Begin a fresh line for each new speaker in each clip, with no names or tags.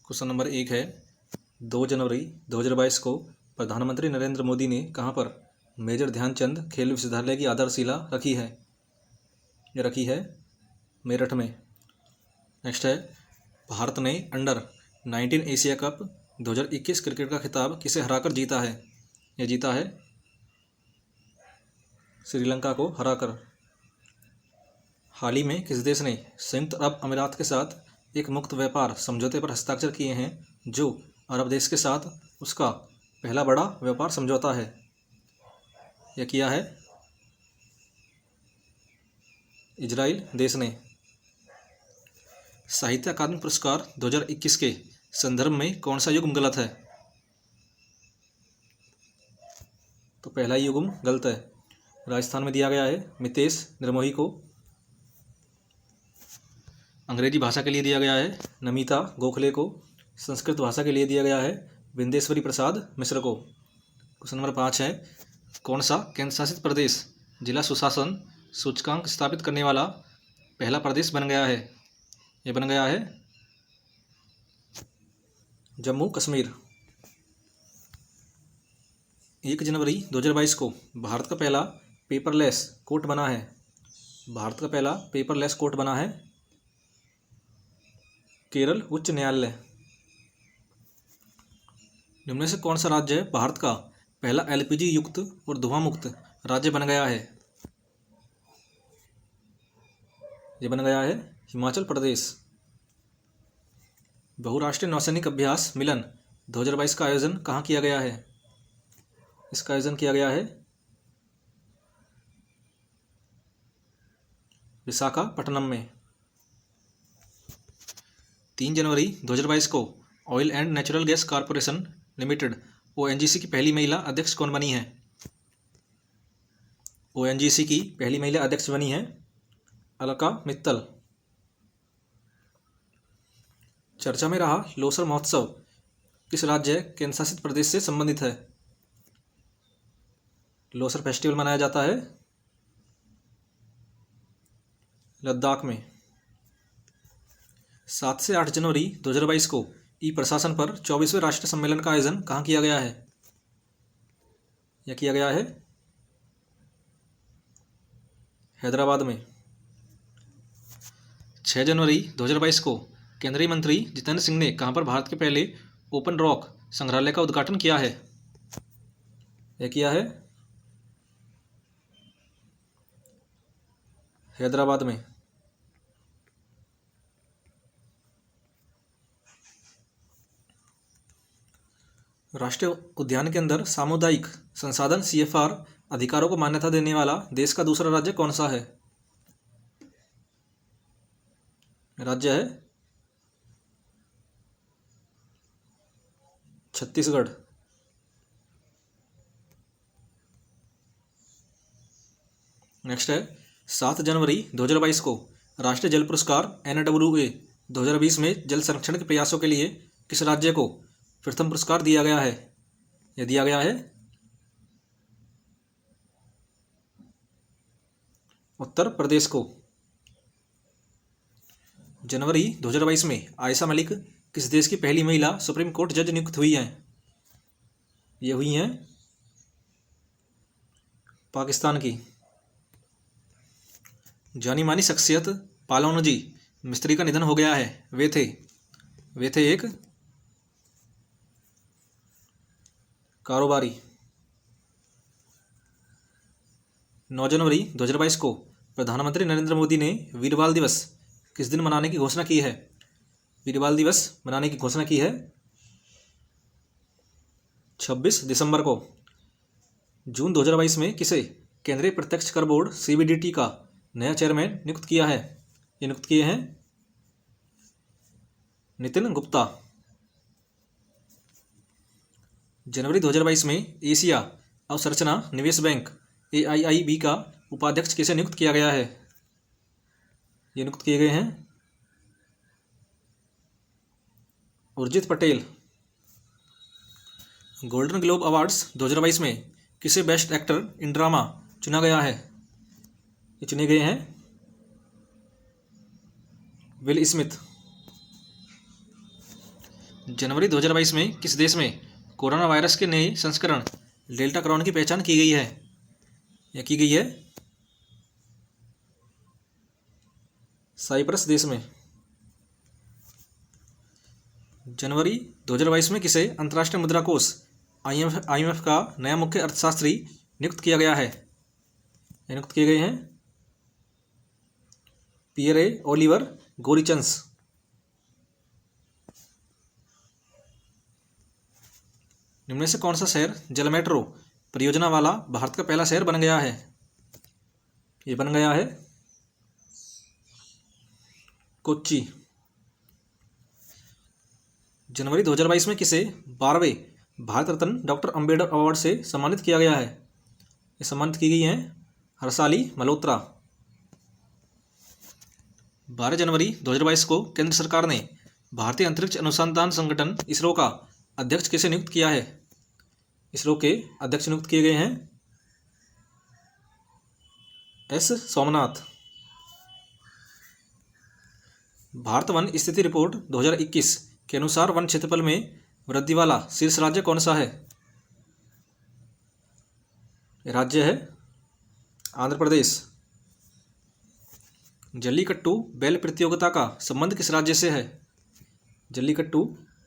Question number 1 है 2 जनवरी 2022 को प्रधानमंत्री नरेंद्र मोदी ने कहाँ पर मेजर ध्यानचंद खेल विश्वविद्यालय की आधारशिला रखी है? ये रखी है मेरठ में। नेक्स्ट है भारत ने अंडर 19 एशिया कप 2021 क्रिकेट का खिताब किसे हराकर जीता है? ये जीता है श्रीलंका को हराकर। हाल ही में किस देश ने संयुक्त अरब अमीरात के साथ एक मुक्त व्यापार समझौते पर हस्ताक्षर किए हैं जो अरब देश के साथ उसका पहला बड़ा व्यापार समझौता है? यह किया है इजराइल देश ने। साहित्य अकादमी पुरस्कार 2021 के संदर्भ में कौन सा युग्म गलत है? तो पहला युग्म गलत है। राजस्थान में दिया गया है मितेश निर्मोही को। अंग्रेजी भाषा के लिए दिया गया है नमिता गोखले को। संस्कृत भाषा के लिए दिया गया है बिंदेश्वरी प्रसाद मिश्र को। क्वेश्चन नंबर 5 है कौन सा केंद्र शासित प्रदेश जिला सुशासन सूचकांक स्थापित करने वाला पहला प्रदेश बन गया है? यह बन गया है जम्मू कश्मीर। 1 जनवरी 2022 को भारत का पहला पेपरलेस कोर्ट बना है। भारत का पहला पेपरलेस कोर्ट बना है केरल उच्च न्यायालय। निम्न में से कौन सा राज्य भारत का पहला एलपीजी युक्त और धुआं मुक्त राज्य बन गया है? ये बन गया है हिमाचल प्रदेश। बहुराष्ट्रीय नौसैनिक अभ्यास मिलन 2022 का आयोजन कहाँ किया गया है? इसका आयोजन किया गया है विशाखापट्टनम में। 3 जनवरी 2022 को oil and natural gas corporation limited ONGC की पहली महिला अध्यक्ष कौन बनी है? ओएनजीसी की पहली महिला अध्यक्ष बनी है अलका मित्तल। चर्चा में रहा लोसर महोत्सव किस राज्य केंद्र शासित प्रदेश से संबंधित है? लोसर फेस्टिवल मनाया जाता है लद्दाख में। 7 से 8 जनवरी 2022 को ई प्रशासन पर 24वें राष्ट्रीय सम्मेलन का आयोजन कहाँ किया गया है? यह किया गया है हैदराबाद में। 6 जनवरी 2022 को केंद्रीय मंत्री जितेंद्र सिंह ने कहाँ पर भारत के पहले ओपन रॉक संग्रहालय का उद्घाटन किया है? यह किया है हैदराबाद में। राष्ट्रीय उद्यान के अंदर सामुदायिक संसाधन सीएफआर अधिकारों को मान्यता देने वाला देश का दूसरा राज्य कौन सा है? राज्य है छत्तीसगढ़। नेक्स्ट है 7 जनवरी 2022 को राष्ट्रीय जल पुरस्कार NWA 2020 में जल संरक्षण के प्रयासों के लिए किस राज्य को प्रथम पुरस्कार दिया गया है? यह दिया गया है उत्तर प्रदेश को। जनवरी 2022 में आयशा मलिक किस देश की पहली महिला सुप्रीम कोर्ट जज नियुक्त हुई हैं? ये हुई हैं पाकिस्तान की। जानी मानी शख्सियत पालोनजी मिस्त्री का निधन हो गया है। वे थे एक कारोबारी। 9 जनवरी 2022 को प्रधानमंत्री नरेंद्र मोदी ने वीर बाल दिवस किस दिन मनाने की घोषणा की है? वीर बाल दिवस मनाने की घोषणा की है 26 दिसंबर को। जून 2022 में किसे केंद्रीय प्रत्यक्ष कर बोर्ड CBDT का नया चेयरमैन नियुक्त किया है? ये नियुक्त किए हैं नितिन गुप्ता। जनवरी 2022 में एशिया अवसंरचना निवेश बैंक AIIB का उपाध्यक्ष किसे नियुक्त किया गया है? ये नियुक्त किए गए हैं Urjit Patel. Golden globe awards 2022 में किसे बेस्ट एक्टर इन ड्रामा चुना गया है? ये चुने गए हैं विल स्मिथ। जनवरी 2022 में किस देश में कोरोना वायरस के नए संस्करण डेल्टा क्रॉन की पहचान की गई है या की गई है? साइप्रस देश में। जनवरी 2022 में किसे अंतर्राष्ट्रीय मुद्रा कोष IMF का नया मुख्य अर्थशास्त्री नियुक्त किया गया है? नियुक्त किए गए हैं पियरे ओलिवर गोरिचंस। निम्न में से कौन सा शहर जल मेट्रो परियोजना वाला भारत का पहला शहर बन गया है? ये बन गया है कोच्चि। जनवरी 2022 में किसे 12वें भारत रत्न डॉक्टर अंबेडकर अवार्ड से सम्मानित किया गया है? ये सम्मानित की गई हैं हर्षाली मल्होत्रा। 12 जनवरी 2022 को केंद्र सरकार ने भारतीय अंतरिक्ष अनुसंधान संगठन इसरो का अध्यक्ष किसे नियुक्त किया है? इसरो के अध्यक्ष नियुक्त किए गए हैं S सोमनाथ। भारत वन स्थिति रिपोर्ट 2021 के अनुसार वन क्षेत्रफल में वृद्धि वाला शीर्ष राज्य कौन सा है? राज्य है आंध्र प्रदेश। जल्लीकट्टू बैल प्रतियोगिता का संबंध किस राज्य से है? जल्लीकट्टू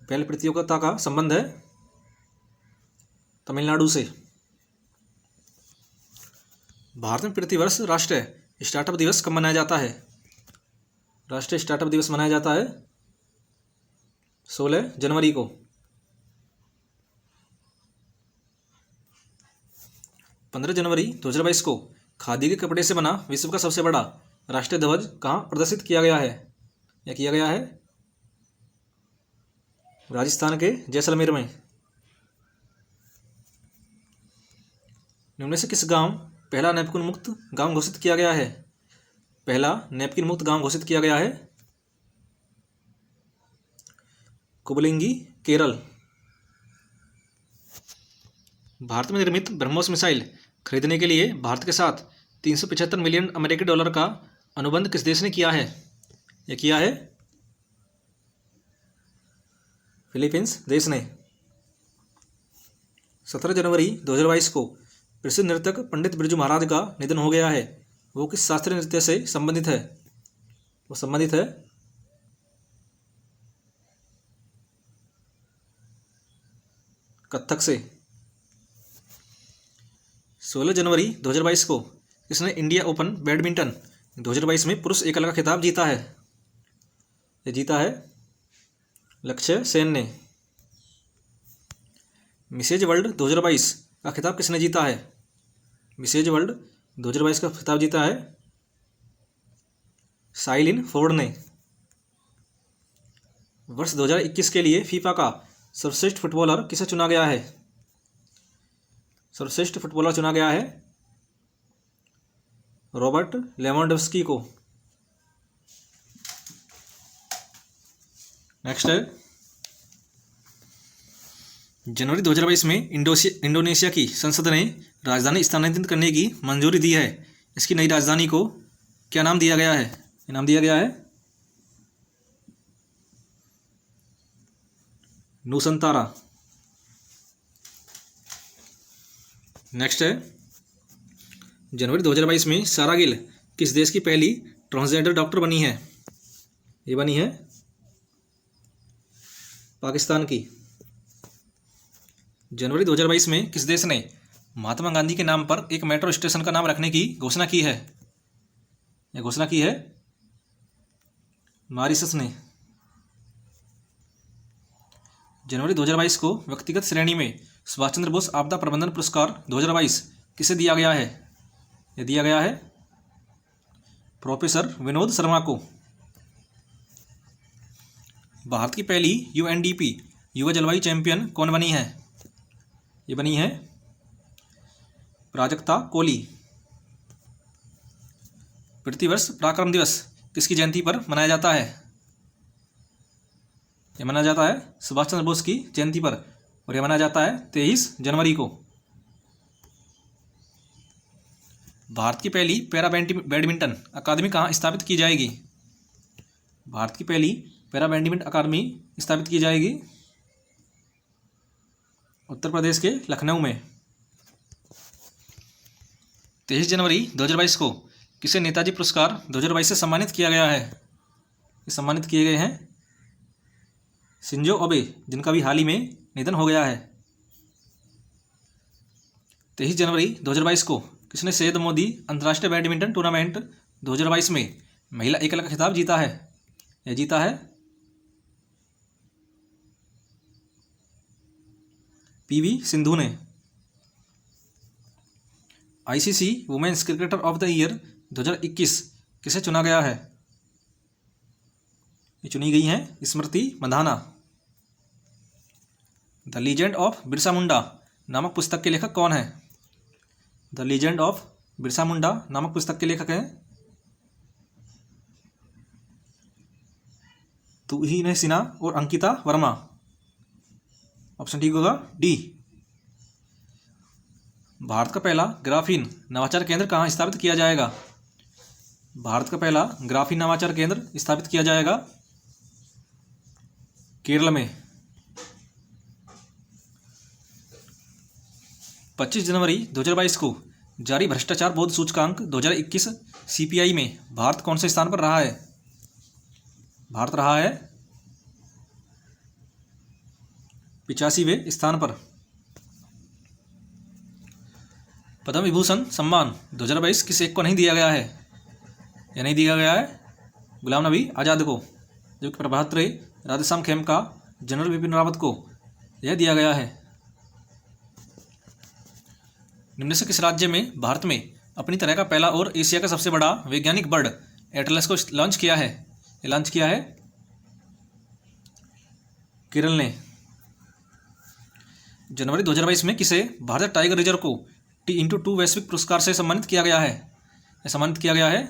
बैल प्रतियोगिता का संबंध है तमिलनाडु से। भारत में प्रतिवर्ष राष्ट्रीय स्टार्टअप दिवस कब मनाया जाता है? राष्ट्रीय स्टार्टअप दिवस मनाया जाता है 16 जनवरी को। 15 जनवरी 2022 को खादी के कपड़े से बना विश्व का सबसे बड़ा राष्ट्रीय ध्वज कहाँ प्रदर्शित किया गया है या किया गया है? राजस्थान के जैसलमेर में। निम्न में से किस गांव पहला नैपकिन मुक्त गांव घोषित किया गया है? पहला नैपकिन मुक्त गांव घोषित किया गया है कुबलिंगी केरल। भारत में निर्मित ब्रह्मोस मिसाइल खरीदने के लिए भारत के साथ 375 मिलियन अमेरिकी डॉलर का अनुबंध किस देश ने किया है? यह किया है फिलीपींस देश ने। 17 जनवरी 2022 को प्रसिद्ध नर्तक पंडित बिरजू महाराज का निधन हो गया है। वो किस शास्त्रीय नृत्य से संबंधित है? वो संबंधित है कथक से। 16 जनवरी 2022 को किसने इंडिया ओपन बैडमिंटन 2022 में पुरुष एकल का खिताब जीता है? ये जीता है लक्ष्य सेन ने। मिसेज वर्ल्ड 2022 का खिताब किसने जीता है? मिसेज वर्ल्ड 2022 का खिताब जीता है साइलिन फोर्ड ने। वर्ष 2021 के लिए फीफा का सर्वश्रेष्ठ फुटबॉलर किसे चुना गया है? सर्वश्रेष्ठ फुटबॉलर चुना गया है रॉबर्ट लेवेंडोव्स्की को। नेक्स्ट है जनवरी 2022 में इंडोनेशिया की संसद ने राजधानी स्थानांतरित करने की मंजूरी दी है। इसकी नई राजधानी को क्या नाम दिया गया है? ये नाम दिया गया है नूसंतारा। नेक्स्ट है जनवरी 2022 में सारा गिल किस देश की पहली ट्रांसजेंडर डॉक्टर बनी है? ये बनी है पाकिस्तान की। जनवरी 2022 में किस देश ने महात्मा गांधी के नाम पर एक मेट्रो स्टेशन का नाम रखने की घोषणा की है? यह घोषणा की है मॉरिशस ने। जनवरी 2022 को व्यक्तिगत श्रेणी में सुभाष चंद्र बोस आपदा प्रबंधन पुरस्कार 2022 किसे दिया गया है? यह दिया गया है प्रोफेसर विनोद शर्मा को। भारत की पहली UNDP युवा जलवायु चैंपियन कौन बनी है? ये बनी है प्राजक्ता कोली। प्रतिवर्ष पराक्रम दिवस किसकी जयंती पर मनाया जाता है? यह मनाया जाता है सुभाष चंद्र बोस की जयंती पर और यह मनाया जाता है 23 जनवरी को। भारत की पहली पैरा बैडमिंटन अकादमी कहाँ स्थापित की जाएगी? भारत की पहली पैरा बैडमिंटन अकादमी स्थापित की जाएगी उत्तर प्रदेश के लखनऊ में। 23 जनवरी 2022 को किसे नेताजी पुरस्कार 2022 से सम्मानित किया गया है? सम्मानित किए गए हैं शिंजो अबे, जिनका भी हाल ही में निधन हो गया है। 23 जनवरी 2022 को किसने सैयद मोदी अंतर्राष्ट्रीय बैडमिंटन टूर्नामेंट 2022 में महिला एकल का खिताब जीता है? यह जीता है पीवी सिंधु ने। ICC women's cricketer of the year 2021 किसे चुना गया है? ये चुनी गई हैं Smriti Mandhana. The legend of Birsa Munda नामक पुस्तक के लेखक कौन है? The legend of Birsa Munda नामक पुस्तक के लेखक हैं तुहिन सिन्हा और अंकिता वर्मा। ऑप्शन ठीक होगा डी। भारत का पहला ग्राफीन नवाचार केंद्र कहाँ स्थापित किया जाएगा? भारत का पहला ग्राफीन नवाचार केंद्र स्थापित किया जाएगा केरल में। 25 जनवरी 2022 को जारी भ्रष्टाचार बोध सूचकांक 2021 सीपीआई में भारत कौन से स्थान पर रहा है? भारत रहा है 85वें स्थान पर। पद्म विभूषण सम्मान 2022 किस एक को नहीं दिया गया है? या नहीं दिया गया है गुलाम नबी आज़ाद को, जबकि प्रभात रे राधेश्याम खेमका जनरल बिपिन रावत को यह दिया गया है। निम्न से किस राज्य में भारत में अपनी तरह का पहला और एशिया का सबसे बड़ा वैज्ञानिक बर्ड एटलस को लॉन्च किया है? ये लॉन्च किया है केरल ने। जनवरी 2022 में किसे भारत टाइगर रिजर्व को T/2 वैश्विक पुरस्कार से सम्मानित किया गया है? सम्मानित किया गया है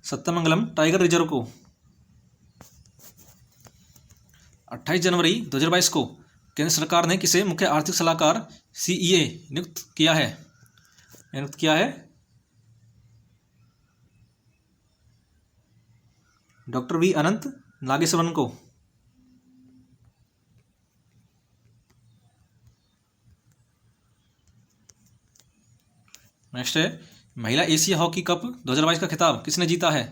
सत्यमंगलम टाइगर रिजर्व को। 28 जनवरी 2022 को केंद्र सरकार ने किसे मुख्य आर्थिक सलाहकार CEA नियुक्त किया है? नियुक्त किया है डॉक्टर वी अनंत नागेश्वरन को। नेक्स्ट है महिला एशिया हॉकी कप 2022 का खिताब किसने जीता है?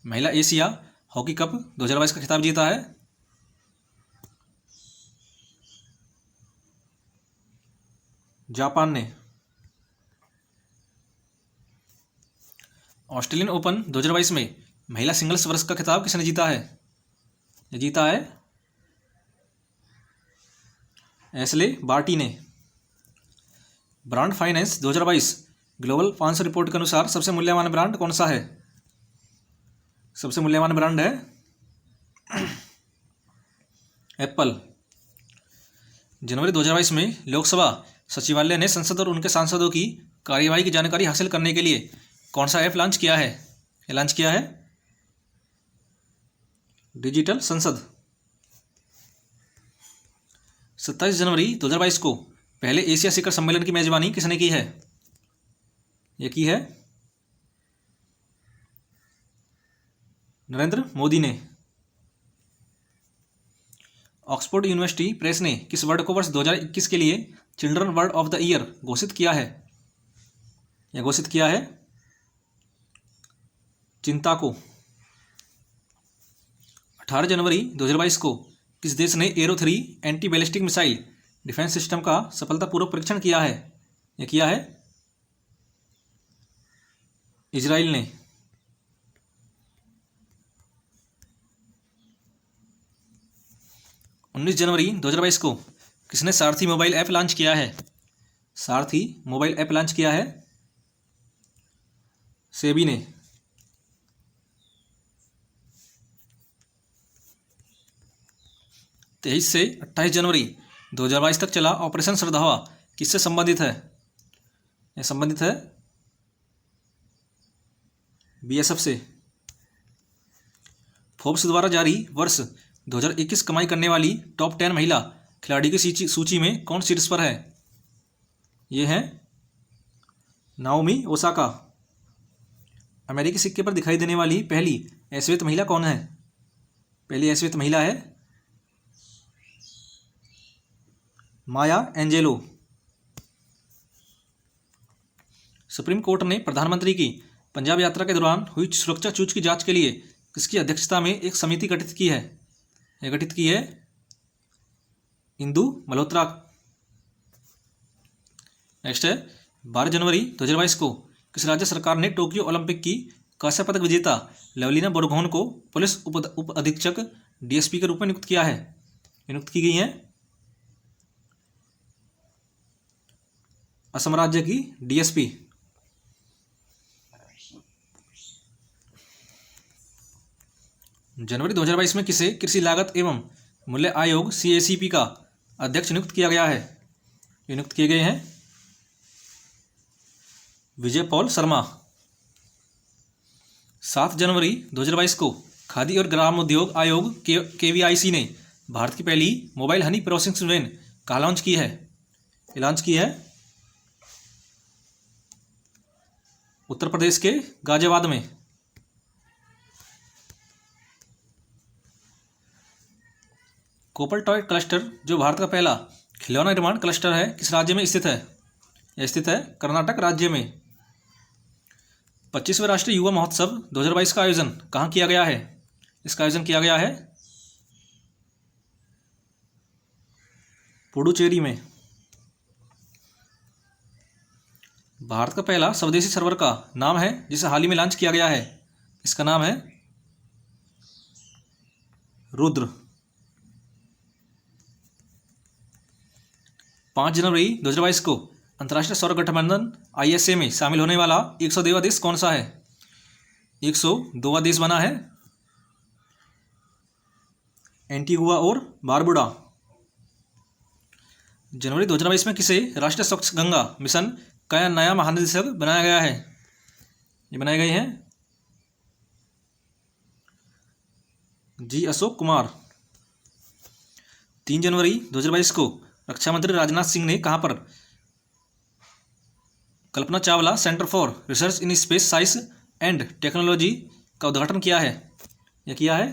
महिला एशिया हॉकी कप 2022 का खिताब जीता है जापान ने। ऑस्ट्रेलियन ओपन 2022 में महिला सिंगल्स वर्ष का खिताब किसने जीता है? ये जीता है एशले बार्टी ने। ब्रांड फाइनेंस 2022 ग्लोबल 500 रिपोर्ट के अनुसार सबसे मूल्यवान ब्रांड कौन सा है? सबसे मूल्यवान ब्रांड है एप्पल। जनवरी 2022 में लोकसभा सचिवालय ने संसद और उनके सांसदों की कार्यवाही की जानकारी हासिल करने के लिए कौन सा ऐप लॉन्च किया है? ये लॉन्च किया है डिजिटल संसद। 27 जनवरी 2022 को पहले एशिया शिखर सम्मेलन की मेजबानी किसने की है? यह की है नरेंद्र मोदी ने। ऑक्सफोर्ड यूनिवर्सिटी प्रेस ने किस वर्ड को वर्ष 2021 के लिए children word of the year घोषित किया है? यह घोषित किया है चिंता को। 18 जनवरी 2022 को किस देश ने arrow 3 anti ballistic missile defence system का सफलतापूर्वक परीक्षण किया है? यह किया है इजराइल ने। 19 जनवरी 2022 को किसने सारथी मोबाइल ऐप लॉन्च किया है? सारथी मोबाइल ऐप लॉन्च किया है सेबी ने। 23 से 28 जनवरी 2022 तक चला ऑपरेशन श्रद्धावा किससे संबंधित है? यह संबंधित है BSF से। फोर्ब्स द्वारा जारी वर्ष 2021 कमाई करने वाली टॉप 10 महिला खिलाड़ी की सूची में कौन शीर्ष पर है? ये है नाओमी ओसाका। अमेरिकी सिक्के पर दिखाई देने वाली पहली ऐश्वेत महिला कौन है? पहली ऐश्वेत महिला है माया एंजेलो। सुप्रीम कोर्ट ने प्रधानमंत्री की पंजाब यात्रा के दौरान हुई सुरक्षा चूक की जांच के लिए किसकी अध्यक्षता में एक समिति गठित की है? यह गठित की है इंदु मल्होत्रा। नेक्स्ट है 12 जनवरी 2022 को किस राज्य सरकार ने टोक्यो ओलंपिक की कांस्य पदक विजेता लवलीना बोरगोहेन को पुलिस उप अधीक्षक डीएसपी के रूप में नियुक्त किया है? नियुक्त की गई है असम राज्य की डीएसपी। जनवरी 2022 में किसे कृषि लागत एवं मूल्य आयोग सीएसीपी का अध्यक्ष नियुक्त किया गया है? ये नियुक्त किए गए हैं विजय पॉल शर्मा। 7 जनवरी 2022 को खादी और ग्रामोद्योग आयोग केवीआईसी ने भारत की पहली मोबाइल हनी प्रोसेसिंग वैन कहाँ लॉन्च की है? ये लॉन्च की है उत्तर प्रदेश के गाजियाबाद में। कोपल टॉय क्लस्टर जो भारत का पहला खिलौना निर्माण क्लस्टर है किस राज्य में स्थित है? यह स्थित है कर्नाटक राज्य में। 25वें राष्ट्रीय युवा महोत्सव 2022 का आयोजन कहाँ किया गया है? इसका आयोजन किया गया है पुडुचेरी में। भारत का पहला स्वदेशी सर्वर का नाम है जिसे हाल ही में लॉन्च किया गया है, इसका नाम है रुद्र। 5 जनवरी 2022 को अंतर्राष्ट्रीय सौर गठबंधन ISA में शामिल होने वाला 102वां देश कौन सा है? 102वां देश बना है एंटीगुआ और बारबुडा। जनवरी 2022 में किसे राष्ट्रीय स्वच्छ गंगा मिशन का नया महानिदेशक बनाया गया है? ये बनाए गए हैं जी अशोक कुमार। 3 जनवरी 2022 को रक्षा मंत्री राजनाथ सिंह ने कहां पर Kalpana Chawla centre for research in space science and technology का उद्घाटन किया है? यह किया है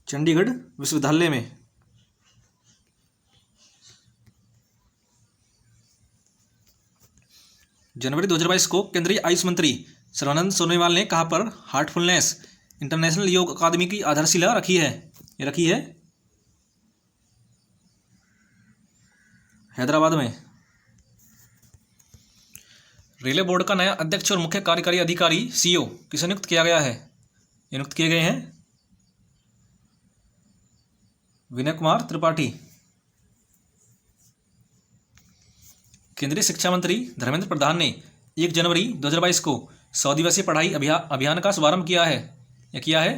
चंडीगढ़ विश्वविद्यालय में। जनवरी 2022 को केंद्रीय आयुष मंत्री सर्बानंद सोनोवाल ने कहां पर हार्टफुलनेस इंटरनेशनल योग अकादमी की आधारशिला रखी है? ये रखी है हैदराबाद में। रेलवे बोर्ड का नया अध्यक्ष और मुख्य कार्यकारी अधिकारी CEO किसे नियुक्त किया गया है? ये नियुक्त किए गए हैं विनय कुमार त्रिपाठी। केंद्रीय शिक्षा मंत्री धर्मेंद्र प्रधान ने 1 जनवरी 2022 को 100 दिवसीय पढ़ाई अभियान का शुभारंभ किया है। यह किया है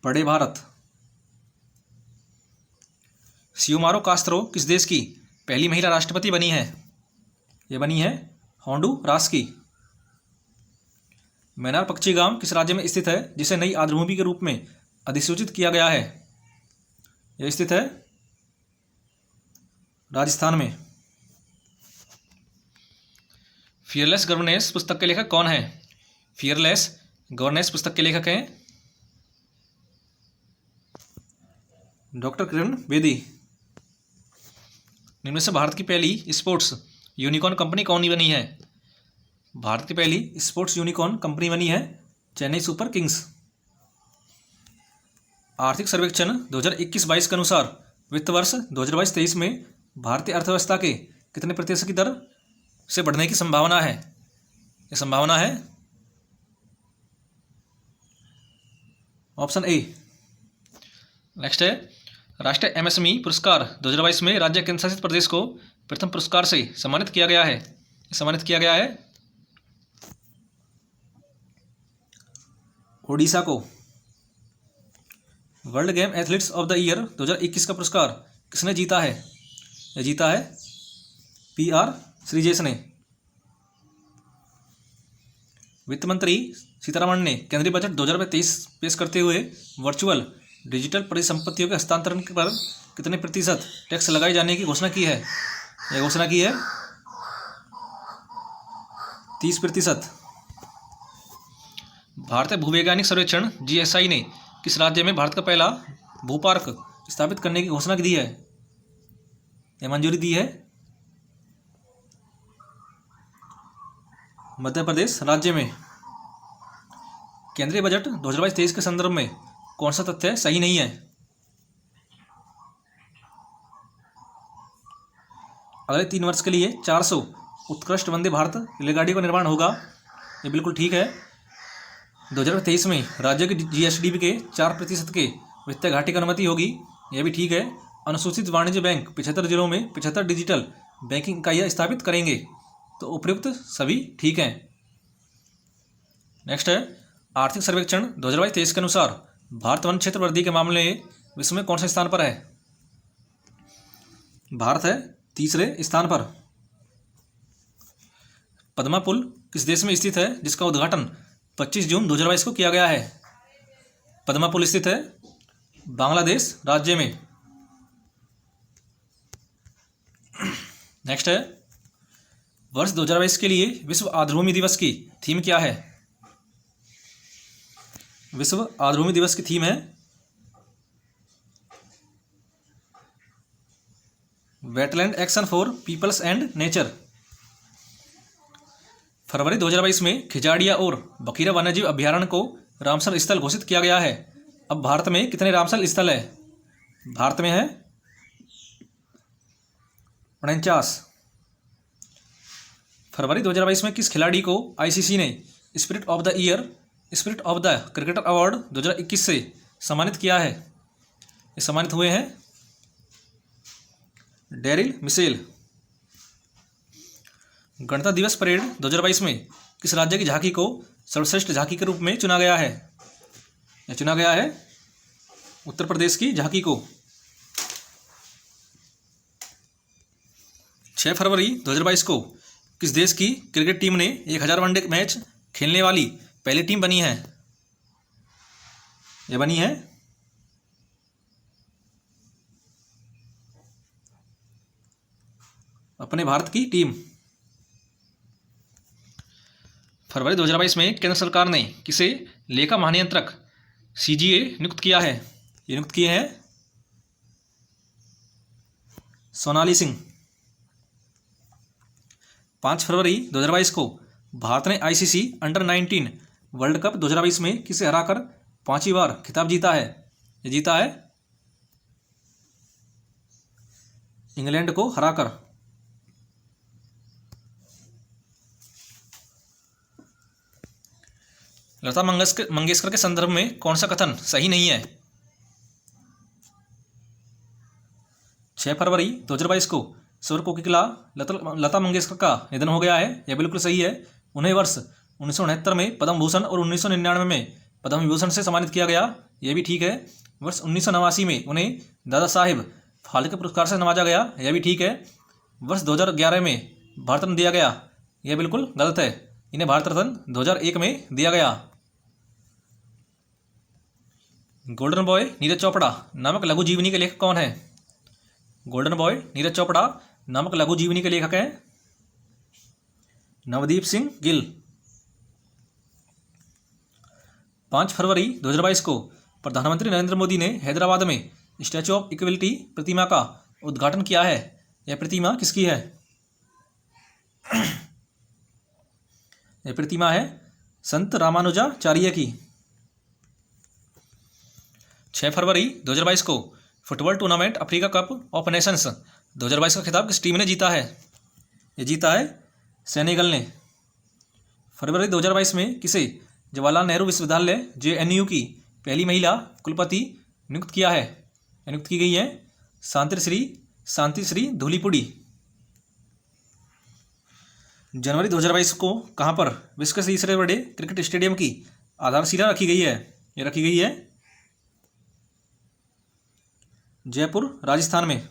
पढ़े भारत। सियोमारो कास्त्रो किस देश की पहली महिला राष्ट्रपति बनी है? यह बनी है होंडुरास की। मैनार पक्षी गांव किस राज्य में स्थित है जिसे नई आर्द्रभूमि के रूप में अधिसूचित किया गया है? यह स्थित है राजस्थान में। फियरलेस गवर्नेंस पुस्तक के लेखक कौन है? फियरलेस गवर्नेंस पुस्तक के लेखक हैं डॉक्टर किरण बेदी। इनमें से भारत की पहली स्पोर्ट्स यूनिकॉर्न कंपनी कौन बनी है? भारत की पहली स्पोर्ट्स यूनिकॉर्न कंपनी बनी है चेन्नई सुपर किंग्स। आर्थिक सर्वेक्षण 2021-22 के अनुसार वित्त वर्ष 2022-23 में भारतीय अर्थव्यवस्था के कितने प्रतिशत की दर से बढ़ने की संभावना है? ये संभावना है ऑप्शन ए। नेक्स्ट है राष्ट्रीय MSME पुरस्कार 2022 में राज्य केंद्र शासित प्रदेश को प्रथम पुरस्कार से सम्मानित किया गया है। सम्मानित किया गया है ओडिशा को। World game athletes of the year 2021 का पुरस्कार किसने जीता है? यह जीता है PR श्रीजेश ने। वित्त मंत्री सीतारमण ने केंद्रीय बजट 2023 पेश करते हुए वर्चुअल डिजिटल परिसंपत्तियों के हस्तांतरण पर कितने प्रतिशत टैक्स लगाए जाने की घोषणा की है? यह घोषणा की है 30%। भारतीय भूवैज्ञानिक सर्वेक्षण GSI ने किस राज्य में भारत का पहला भू पार्क स्थापित करने की घोषणा की दी है या मंजूरी दी है? मध्य प्रदेश राज्य में। केंद्रीय बजट 2022-23 के संदर्भ में कौन सा तथ्य सही नहीं है? अगले 3 वर्ष के लिए 400 उत्कृष्ट वंदे भारत रेलगाड़ियों का निर्माण होगा, ये बिल्कुल ठीक है। 2023 में राज्य के जीएसडीपी के 4% के वित्तीय घाटे की अनुमति होगी, यह भी ठीक है। अनुसूचित वाणिज्य बैंक 75 जिलों में 75 डिजिटल बैंकिंग इकाइयाँ स्थापित करेंगे, तो उपयुक्त सभी ठीक हैं। नेक्स्ट है आर्थिक सर्वेक्षण 2022-23 के अनुसार भारत वन क्षेत्र वृद्धि के मामले में विश्व में कौन से स्थान पर है? भारत है तीसरे स्थान पर। पद्मा पुल किस देश में स्थित है जिसका उद्घाटन 25 जून 2022 को किया गया है? पद्मा पुल स्थित है बांग्लादेश राज्य में। नेक्स्ट है वर्ष 2022 के लिए विश्व आर्द्रभूमि दिवस की थीम क्या है? विश्व आर्द्रभूमि दिवस की थीम है wetland action for peoples and nature. फरवरी 2022 में खिजाड़िया और बखीरा वन्यजीव अभ्यारण्य को रामसर स्थल घोषित किया गया है। अब भारत में कितने रामसर स्थल है? भारत में है 49। फरवरी 2022 में किस खिलाड़ी को आईसीसी ने spirit of the year, spirit of the cricketer award 2021 से सम्मानित किया है? ये सम्मानित हुए हैं डेरिल मिशेल। गणतंत्र दिवस परेड 2022 में किस राज्य की झांकी को सर्वश्रेष्ठ झांकी के रूप में चुना गया है? यह चुना गया है उत्तर प्रदेश की झांकी को। 6 फरवरी 2022 को किस देश की क्रिकेट टीम ने 1000 वनडे मैच खेलने वाली पहली टीम बनी है? यह बनी है अपने भारत की टीम। फरवरी 2022 में केंद्र सरकार ने किसे लेखा महानियंत्रक सीजीए नियुक्त किया है? ये नियुक्त किए हैं सोनाली सिंह। 5 फरवरी 2022 को भारत ने आईसीसी अंडर-19 वर्ल्ड कप 2022 में किसे हराकर 5वीं बार खिताब जीता है? ये जीता है इंग्लैंड को हराकर। लता मंगेशकर के संदर्भ में कौन सा कथन सही नहीं है? 6 फरवरी 2022 को स्वर कोकिला लता मंगेशकर का निधन हो गया है, यह बिल्कुल सही है। उन्हें वर्ष 1969 में पद्म भूषण और 1999 में पद्म विभूषण से सम्मानित किया गया, यह भी ठीक है। वर्ष 1989 में उन्हें दादा साहेब फाल्के पुरस्कार से नवाजा गया, यह भी ठीक है। वर्ष 2011 में भारत रत्न दिया गया, यह बिल्कुल गलत है। इन्हें भारत रत्न 2001 में दिया गया। गोल्डन बॉय नीरज चोपड़ा नामक लघु जीवनी के लेखक कौन है? गोल्डन बॉय नीरज चोपड़ा नामक लघु जीवनी के लेखक हैं नवदीप सिंह गिल। 5 फरवरी 2022 को प्रधानमंत्री नरेंद्र मोदी ने हैदराबाद में स्टैचू ऑफ इक्वलिटी प्रतिमा का उद्घाटन किया है। यह प्रतिमा किसकी है? यह प्रतिमा है संत रामानुजाचार्य की। 6 फरवरी 2022 को football tournament Africa cup of Nations 2022 का खिताब किस टीम ने जीता है? ये जीता है सेनेगल ने। फरवरी 2022 में किसे जवाहरलाल नेहरू विश्वविद्यालय जेएनयू की पहली महिला कुलपति नियुक्त किया है? नियुक्त की गई है शांति श्री धूलीपुड़ी। जनवरी 2022 को कहाँ पर विश्व के तीसरे बड़े क्रिकेट स्टेडियम की आधारशिला रखी गई है? ये रखी गई है जयपुर राजस्थान में।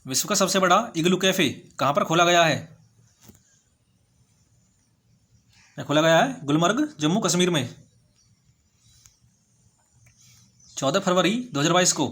विश्व का सबसे बड़ा इग्लू कैफे कहाँ पर खोला गया है? खोला गया है गुलमर्ग जम्मू कश्मीर में। 14 फरवरी 2022 को